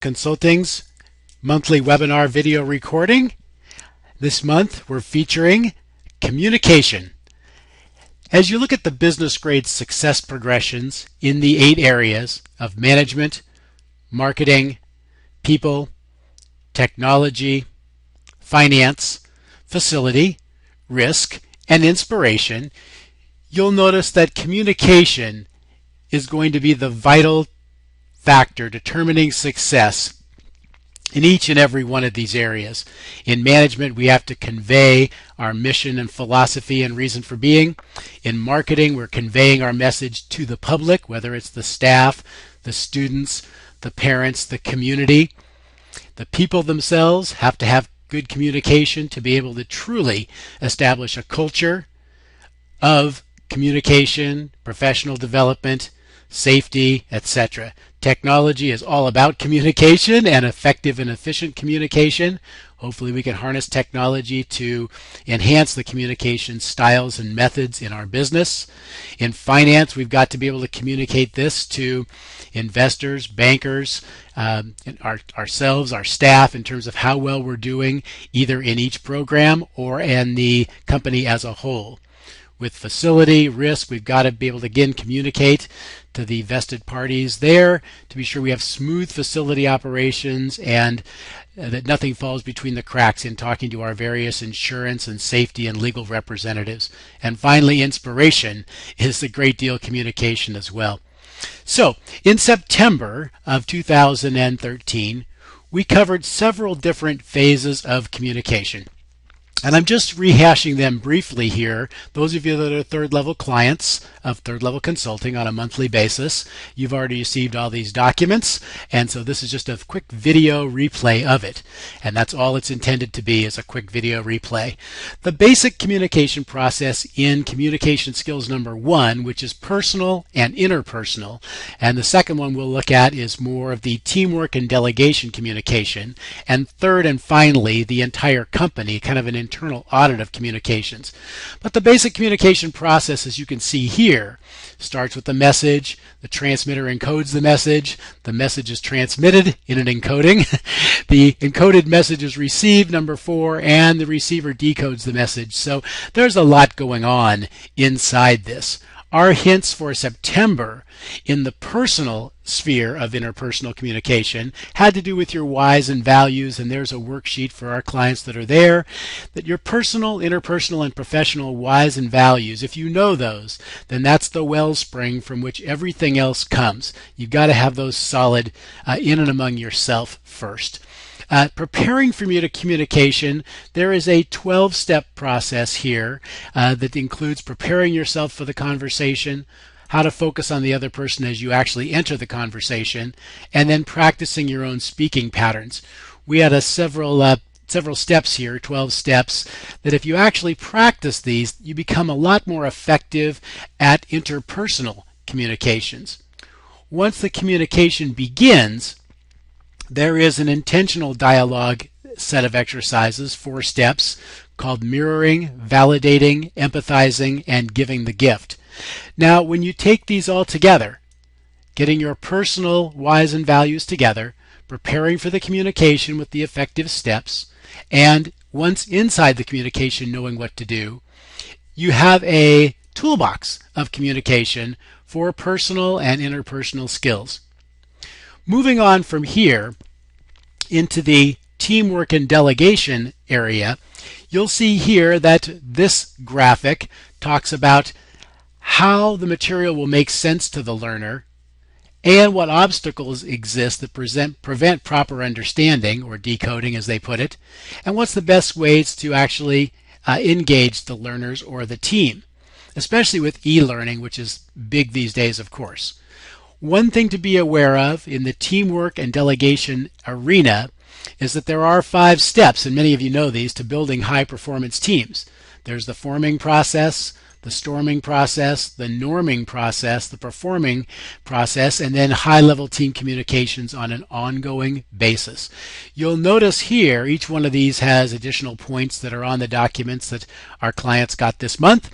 Consulting's monthly webinar video recording. This month we're featuring communication. As you look at the business grade success progressions in the 8 areas of management, marketing, people, technology, finance, facility, risk, and inspiration, you'll notice that communication is going to be the vital factor determining success in each and every one of these areas. In management, we have to convey our mission and philosophy and reason for being. In marketing, we're conveying our message to the public, whether it's the staff, the students, the parents, the community. The people themselves have to have good communication to be able to truly establish a culture of communication, professional development, safety, etc. Technology is all about communication and effective and efficient communication. Hopefully we can harness technology to enhance the communication styles and methods in our business. In finance, we've got to be able to communicate this to investors, bankers, ourselves, our staff, in terms of how well we're doing either in each program or in the company as a whole. With facility, risk, we've got to be able to again communicate to the vested parties there to be sure we have smooth facility operations and that nothing falls between the cracks in talking to our various insurance and safety and legal representatives. And finally, inspiration is a great deal of communication as well. So, in September of 2013, we covered several different phases of communication. And I'm just rehashing them briefly here. Those of you that are third level clients of third level consulting on a monthly basis, you've already received all these documents, and so this is just a quick video replay of it. And that's all it's intended to be, is a quick video replay. The basic communication process in communication skills number 1, which is personal and interpersonal, and the second one we'll look at is more of the teamwork and delegation communication, and third and finally the entire company, kind of an internal audit of communications. But the basic communication process, as you can see here, starts with the message. The transmitter encodes the message is transmitted in an encoding. The encoded message is received, number 4, and the receiver decodes the message. So there's a lot going on inside this. Our hints for September in the personal sphere of interpersonal communication had to do with your whys and values, and there's a worksheet for our clients that are there, that your personal, interpersonal, and professional whys and values, if you know those, then that's the wellspring from which everything else comes. You've got to have those solid in and among yourself first. Preparing for communication, there is a 12-step process here that includes preparing yourself for the conversation, how to focus on the other person as you actually enter the conversation, and then practicing your own speaking patterns. We had several steps here, 12 steps, that if you actually practice these, you become a lot more effective at interpersonal communications. Once the communication begins, there is an intentional dialogue set of exercises, 4 steps, called mirroring, validating, empathizing, and giving the gift. Now, when you take these all together, getting your personal whys and values together, preparing for the communication with the effective steps, and once inside the communication knowing what to do, you have a toolbox of communication for personal and interpersonal skills. Moving on from here into the teamwork and delegation area, you'll see here that this graphic talks about how the material will make sense to the learner and what obstacles exist that prevent proper understanding, or decoding as they put it, and what's the best ways to actually engage the learners or the team, especially with e-learning, which is big these days, of course. One thing to be aware of in the teamwork and delegation arena is that there are 5 steps, and many of you know these, to building high-performance teams. There's the forming process, the storming process, the norming process, the performing process, and then high-level team communications on an ongoing basis. You'll notice here each one of these has additional points that are on the documents that our clients got this month.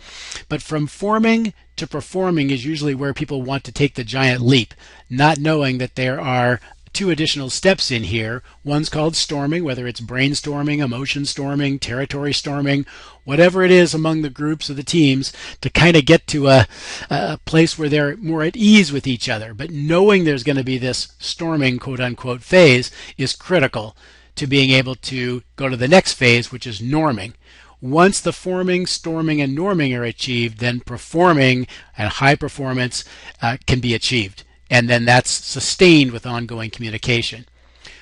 But from forming to performing is usually where people want to take the giant leap, not knowing that there are two additional steps in here. One's called storming, whether it's brainstorming, emotion storming, territory storming, whatever it is among the groups or the teams, to kind of get to a place where they're more at ease with each other. But knowing there's going to be this storming, quote unquote, phase is critical to being able to go to the next phase, which is norming. Once the forming, storming, and norming are achieved, then performing and high performance can be achieved. And then that's sustained with ongoing communication.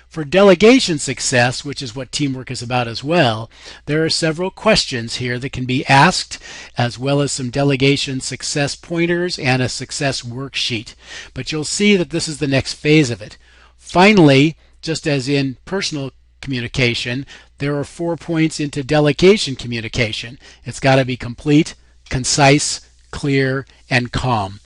For delegation success, which is what teamwork is about as well, there are several questions here that can be asked, as well as some delegation success pointers and a success worksheet. But you'll see that this is the next phase of it. Finally, just as in personal communication, there are 4 points into delegation communication. It's got to be complete, concise, clear, and calm.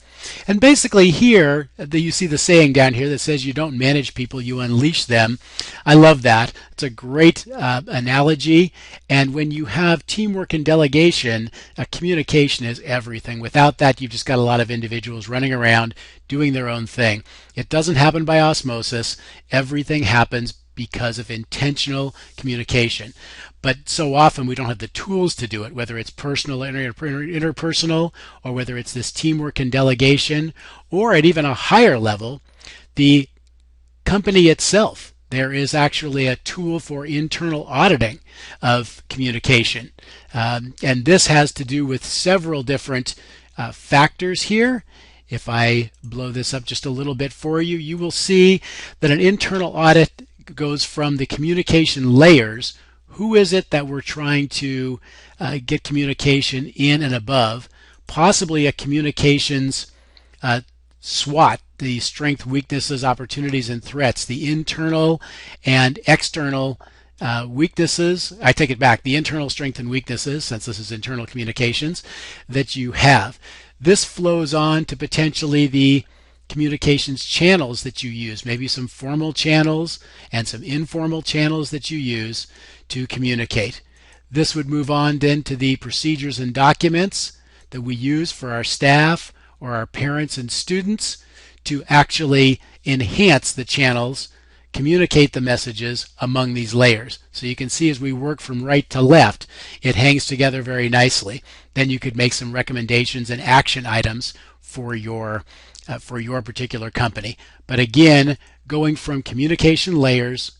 And basically here, you see the saying down here that says you don't manage people, you unleash them. I love that. It's a great analogy. And when you have teamwork and delegation, communication is everything. Without that, you've just got a lot of individuals running around doing their own thing. It doesn't happen by osmosis. Everything happens because of intentional communication. But so often we don't have the tools to do it, whether it's personal and interpersonal, or whether it's this teamwork and delegation, or at even a higher level, the company itself. There is actually a tool for internal auditing of communication. And this has to do with several different factors here. If I blow this up just a little bit for you, you will see that an internal audit goes from the communication layers. Who is it that we're trying to get communication in and above? Possibly a communications SWOT, the strength, weaknesses, opportunities, and threats, the internal and external weaknesses. I take it back, the internal strength and weaknesses, since this is internal communications, that you have. This flows on to potentially the communications channels that you use, maybe some formal channels and some informal channels that you use to communicate. This would move on then to the procedures and documents that we use for our staff or our parents and students to actually enhance the channels, communicate the messages among these layers. So you can see as we work from right to left, it hangs together very nicely. Then you could make some recommendations and action items for your particular company. But again, going from communication layers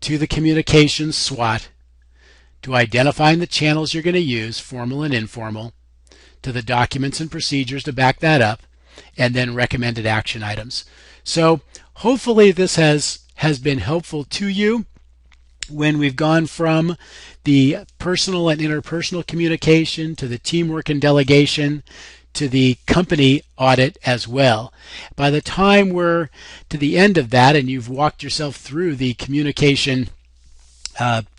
to the communication SWOT, to identifying the channels you're going to use, formal and informal, to the documents and procedures to back that up, and then recommended action items. So hopefully this has been helpful to you when we've gone from the personal and interpersonal communication to the teamwork and delegation to the company audit as well. By the time we're to the end of that and you've walked yourself through the communication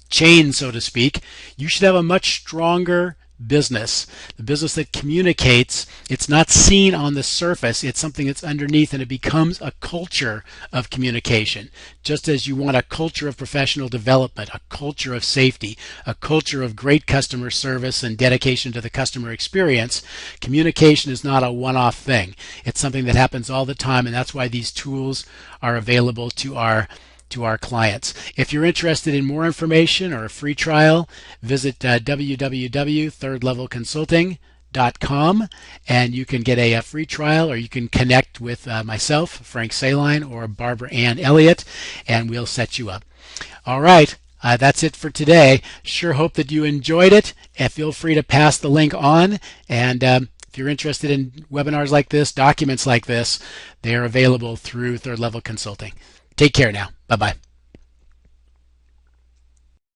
chain, so to speak, you should have a much stronger business. The business that communicates, it's not seen on the surface, it's something that's underneath, and it becomes a culture of communication. Just as you want a culture of professional development, a culture of safety, a culture of great customer service and dedication to the customer experience, communication is not a one-off thing. It's something that happens all the time, and that's why these tools are available to our clients. If you're interested in more information or a free trial, visit www.thirdlevelconsulting.com, and you can get a free trial, or you can connect with myself, Frank Saline, or Barbara Ann Elliott, and we'll set you up. All right, that's it for today. Sure hope that you enjoyed it, and feel free to pass the link on. And if you're interested in webinars like this, documents like this, they are available through Third Level Consulting. Take care now. Bye-bye.